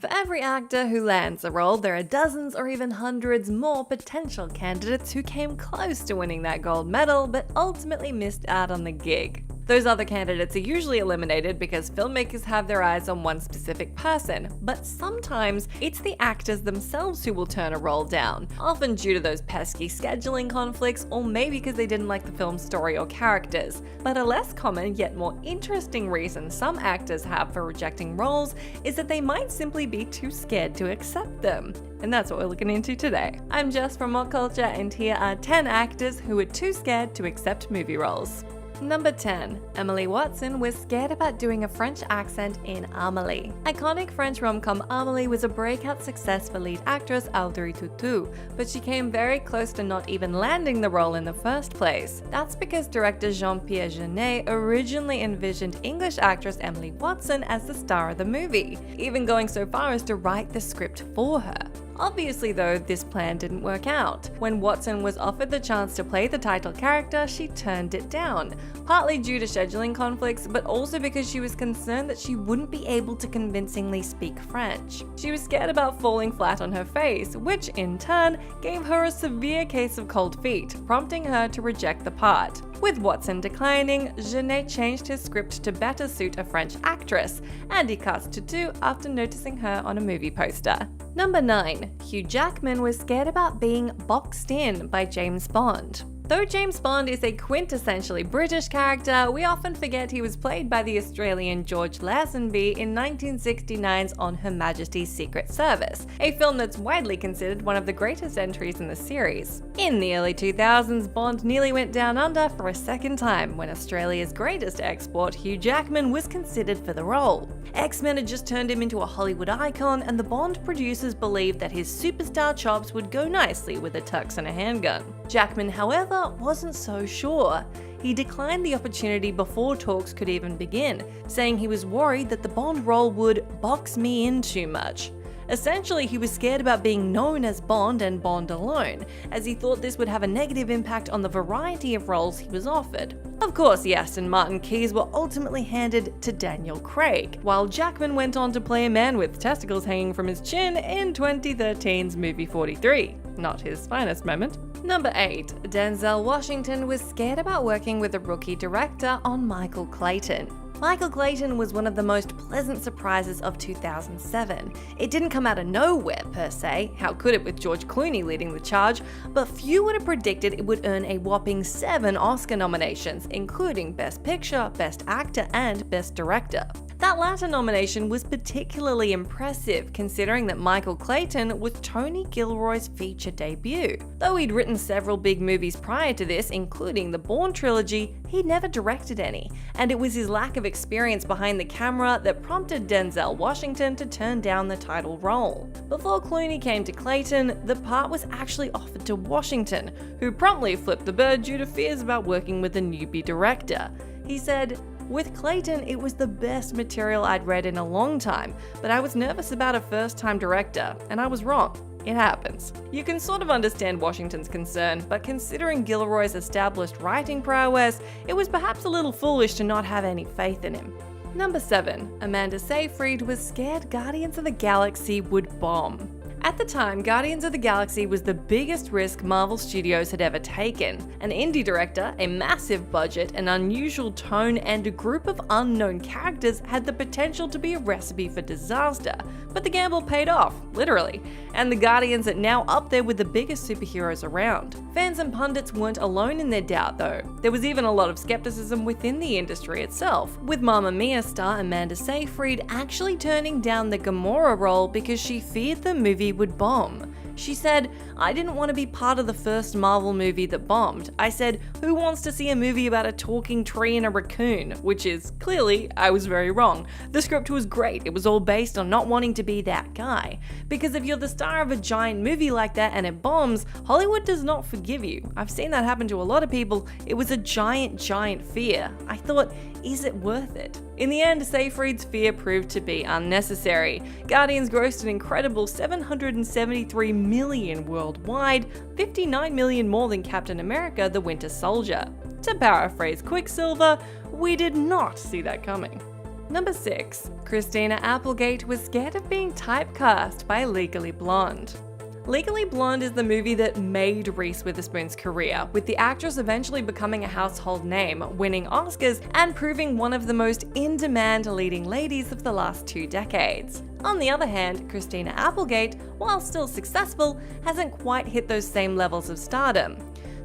For every actor who lands a role, there are dozens or even hundreds more potential candidates who came close to winning that gold medal but ultimately missed out on the gig. Those other candidates are usually eliminated because filmmakers have their eyes on one specific person, but sometimes it's the actors themselves who will turn a role down, often due to those pesky scheduling conflicts or maybe because they didn't like the film's story or characters. But a less common yet more interesting reason some actors have for rejecting roles is that they might simply be too scared to accept them. And that's what we're looking into today. I'm Jess from Whatculture, and here are 10 actors who were too scared to accept movie roles. Number 10. Emily Watson was scared about doing a French accent in Amélie. Iconic French rom-com Amélie was a breakout success for lead actress Audrey Tautou, but she came very close to not even landing the role in the first place. That's because director Jean-Pierre Jeunet originally envisioned English actress Emily Watson as the star of the movie, even going so far as to write the script for her. Obviously though, this plan didn't work out. When Watson was offered the chance to play the title character, she turned it down, partly due to scheduling conflicts, but also because she was concerned that she wouldn't be able to convincingly speak French. She was scared about falling flat on her face, which in turn gave her a severe case of cold feet, prompting her to reject the part. With Watson declining, Jeunet changed his script to better suit a French actress, and he cast Tautou after noticing her on a movie poster. Number 9. Hugh Jackman was scared about being boxed in by James Bond. Though James Bond is a quintessentially British character, we often forget he was played by the Australian George Lazenby in 1969's On Her Majesty's Secret Service, a film that's widely considered one of the greatest entries in the series. In the early 2000s, Bond nearly went down under for a second time when Australia's greatest export, Hugh Jackman, was considered for the role. X-Men had just turned him into a Hollywood icon, and the Bond producers believed that his superstar chops would go nicely with a tux and a handgun. Jackman, however, wasn't so sure. He declined the opportunity before talks could even begin, saying he was worried that the Bond role would box me in too much. Essentially, he was scared about being known as Bond and Bond alone, as he thought this would have a negative impact on the variety of roles he was offered. Of course, the Aston Martin keys were ultimately handed to Daniel Craig, while Jackman went on to play a man with testicles hanging from his chin in 2013's movie 43. Not his finest moment. Number 8. Denzel Washington was scared about working with a rookie director on Michael Clayton. Michael Clayton was one of the most pleasant surprises of 2007. It didn't come out of nowhere per se, how could it with George Clooney leading the charge, but few would have predicted it would earn a whopping 7 Oscar nominations, including Best Picture, Best Actor, and Best Director. That latter nomination was particularly impressive, considering that Michael Clayton was Tony Gilroy's feature debut. Though he'd written several big movies prior to this, including the Bourne trilogy, he'd never directed any, and it was his lack of experience behind the camera that prompted Denzel Washington to turn down the title role. Before Clooney came to Clayton, the part was actually offered to Washington, who promptly flipped the bird due to fears about working with a newbie director. He said, "With Clayton, it was the best material I'd read in a long time, but I was nervous about a first-time director, and I was wrong. It happens." You can sort of understand Washington's concern, but considering Gilroy's established writing prowess, it was perhaps a little foolish to not have any faith in him. Number 7. Amanda Seyfried was scared Guardians of the Galaxy would bomb. At the time, Guardians of the Galaxy was the biggest risk Marvel Studios had ever taken. An indie director, a massive budget, an unusual tone, and a group of unknown characters had the potential to be a recipe for disaster. But the gamble paid off, literally, and the Guardians are now up there with the biggest superheroes around. Fans and pundits weren't alone in their doubt though. There was even a lot of skepticism within the industry itself, with Mamma Mia star Amanda Seyfried actually turning down the Gamora role because she feared the movie would bomb. She said, "I didn't want to be part of the first Marvel movie that bombed. I said, who wants to see a movie about a talking tree and a raccoon?" Which is, clearly, I was very wrong. The script was great, it was all based on not wanting to be that guy. Because if you're the star of a giant movie like that and it bombs, Hollywood does not forgive you. I've seen that happen to a lot of people. It was a giant fear. I thought, is it worth it? In the end, Seyfried's fear proved to be unnecessary. Guardians grossed an incredible $773 million worldwide, 59 million more than Captain America: The Winter Soldier. To paraphrase Quicksilver, we did not see that coming. Number 6. Christina Applegate was scared of being typecast by Legally Blonde. Legally Blonde is the movie that made Reese Witherspoon's career, with the actress eventually becoming a household name, winning Oscars, and proving one of the most in-demand leading ladies of the last 2 decades. On the other hand, Christina Applegate, while still successful, hasn't quite hit those same levels of stardom.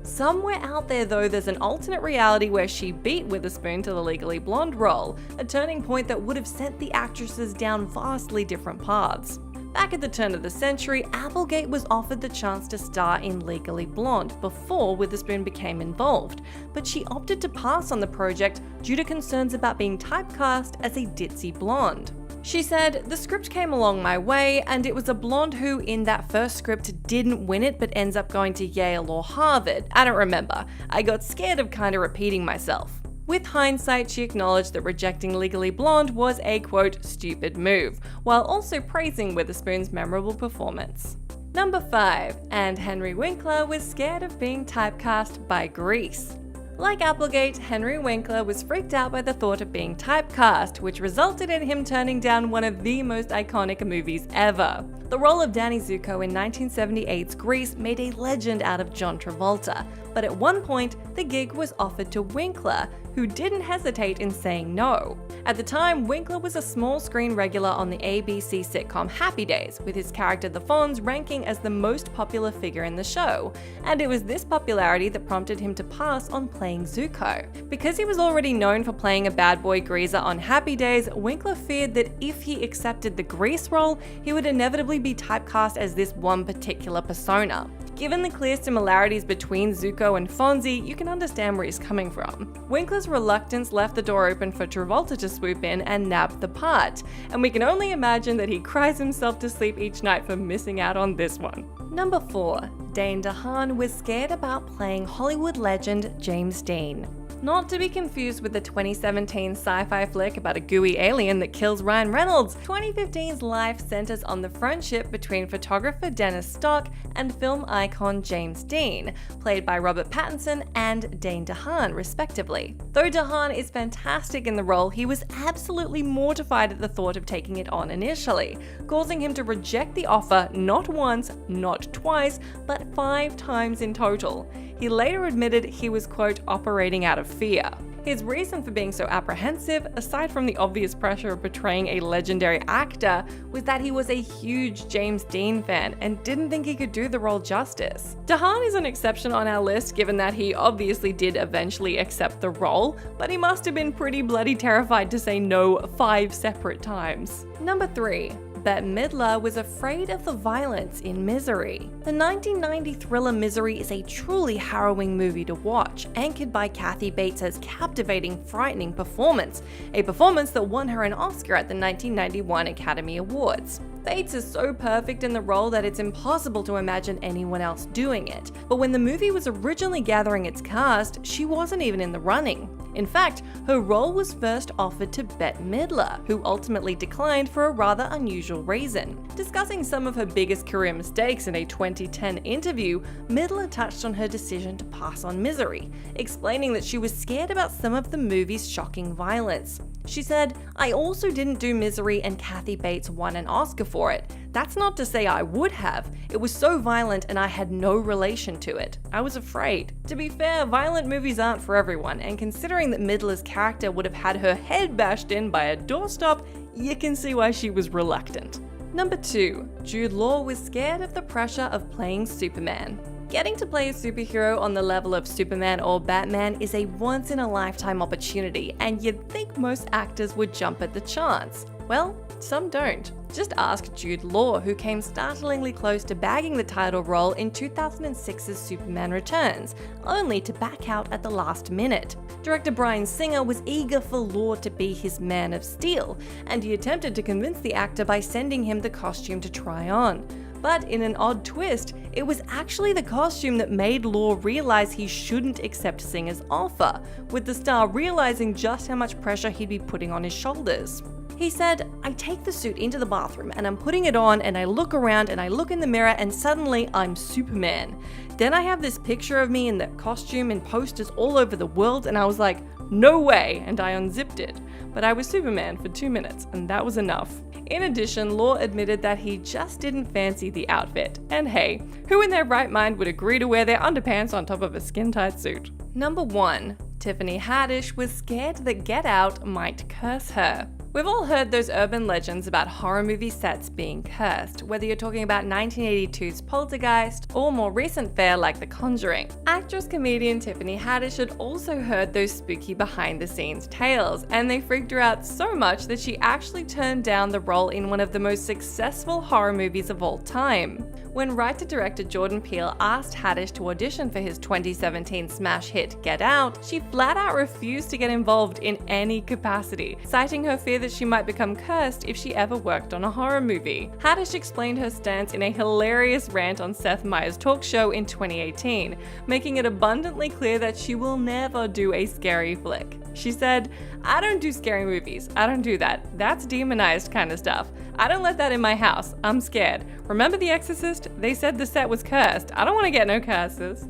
Somewhere out there though, there's an alternate reality where she beat Witherspoon to the Legally Blonde role, a turning point that would have sent the actresses down vastly different paths. Back at the turn of the century, Applegate was offered the chance to star in Legally Blonde before Witherspoon became involved, but she opted to pass on the project due to concerns about being typecast as a ditzy blonde. She said, "The script came along my way, and it was a blonde who, in that first script, didn't win it but ends up going to Yale or Harvard. I don't remember. I got scared of kinda repeating myself." With hindsight, she acknowledged that rejecting Legally Blonde was a, quote, stupid move, while also praising Witherspoon's memorable performance. Number 5. And Henry Winkler was scared of being typecast by Grease. Like Applegate, Henry Winkler was freaked out by the thought of being typecast, which resulted in him turning down one of the most iconic movies ever. The role of Danny Zuko in 1978's Grease made a legend out of John Travolta, but at one point, the gig was offered to Winkler, who didn't hesitate in saying no. At the time, Winkler was a small screen regular on the ABC sitcom Happy Days, with his character the Fonz ranking as the most popular figure in the show, and it was this popularity that prompted him to pass on playing Zuko. Because he was already known for playing a bad boy greaser on Happy Days, Winkler feared that if he accepted the Grease role, he would inevitably be typecast as this one particular persona. Given the clear similarities between Zuko and Fonzie, you can understand where he's coming from. Winkler's reluctance left the door open for Travolta to swoop in and nab the part, and we can only imagine that he cries himself to sleep each night for missing out on this one. Number 4. Dane Dhan was scared about playing Hollywood legend James Dean. Not to be confused with the 2017 sci-fi flick about a gooey alien that kills Ryan Reynolds, 2015's life centers on the friendship between photographer Dennis Stock and film icon James Dean, played by Robert Pattinson and Dane Dhan, respectively. Though Dhan is fantastic in the role, he was absolutely mortified at the thought of taking it on initially, causing him to reject the offer not once, not twice, but 5 times in total. He later admitted he was, quote, operating out of fear. His reason for being so apprehensive, aside from the obvious pressure of portraying a legendary actor, was that he was a huge James Dean fan and didn't think he could do the role justice. Dhan is an exception on our list given that he obviously did eventually accept the role, but he must have been pretty bloody terrified to say no 5 separate times. Number 3. Bette Midler was afraid of the violence in Misery. The 1990 thriller Misery is a truly harrowing movie to watch, anchored by Kathy Bates' captivating, frightening performance, a performance that won her an Oscar at the 1991 Academy Awards. Bates is so perfect in the role that it's impossible to imagine anyone else doing it, but when the movie was originally gathering its cast, she wasn't even in the running. In fact, her role was first offered to Bette Midler, who ultimately declined for a rather unusual reason. Discussing some of her biggest career mistakes in a 2010 interview, Midler touched on her decision to pass on Misery, explaining that she was scared about some of the movie's shocking violence. She said, "I also didn't do Misery and Kathy Bates won an Oscar for it. That's not to say I would have. It was so violent and I had no relation to it. I was afraid." To be fair, violent movies aren't for everyone, and considering that Midler's character would have had her head bashed in by a doorstop, you can see why she was reluctant. Number 2. Jude Law was scared of the pressure of playing Superman. Getting to play a superhero on the level of Superman or Batman is a once-in-a-lifetime opportunity, and you'd think most actors would jump at the chance. Well, some don't. Just ask Jude Law, who came startlingly close to bagging the title role in 2006's Superman Returns, only to back out at the last minute. Director Bryan Singer was eager for Law to be his Man of Steel, and he attempted to convince the actor by sending him the costume to try on. But in an odd twist, it was actually the costume that made Law realize he shouldn't accept Singer's offer, with the star realizing just how much pressure he'd be putting on his shoulders. He said, "I take the suit into the bathroom and I'm putting it on and I look around and I look in the mirror and suddenly I'm Superman. Then I have this picture of me in the costume and posters all over the world and I was like, no way, and I unzipped it. but I was Superman for 2 minutes, and that was enough. In addition, Law admitted that he just didn't fancy the outfit. And hey, who in their right mind would agree to wear their underpants on top of a skin-tight suit? Number 1. Tiffany Haddish was scared that Get Out might curse her. We've all heard those urban legends about horror movie sets being cursed, whether you're talking about 1982's Poltergeist or more recent fare like The Conjuring. Actress-comedian Tiffany Haddish had also heard those spooky behind-the-scenes tales, and they freaked her out so much that she actually turned down the role in one of the most successful horror movies of all time. When writer-director Jordan Peele asked Haddish to audition for his 2017 smash hit Get Out, she flat out refused to get involved in any capacity, citing her fear that she might become cursed if she ever worked on a horror movie. Haddish explained her stance in a hilarious rant on Seth Meyers' talk show in 2018, making it abundantly clear that she will never do a scary flick. She said, "I don't do scary movies. I don't do that. That's demonized kind of stuff. I don't let that in my house. I'm scared. Remember The Exorcist? They said the set was cursed. I don't want to get no curses."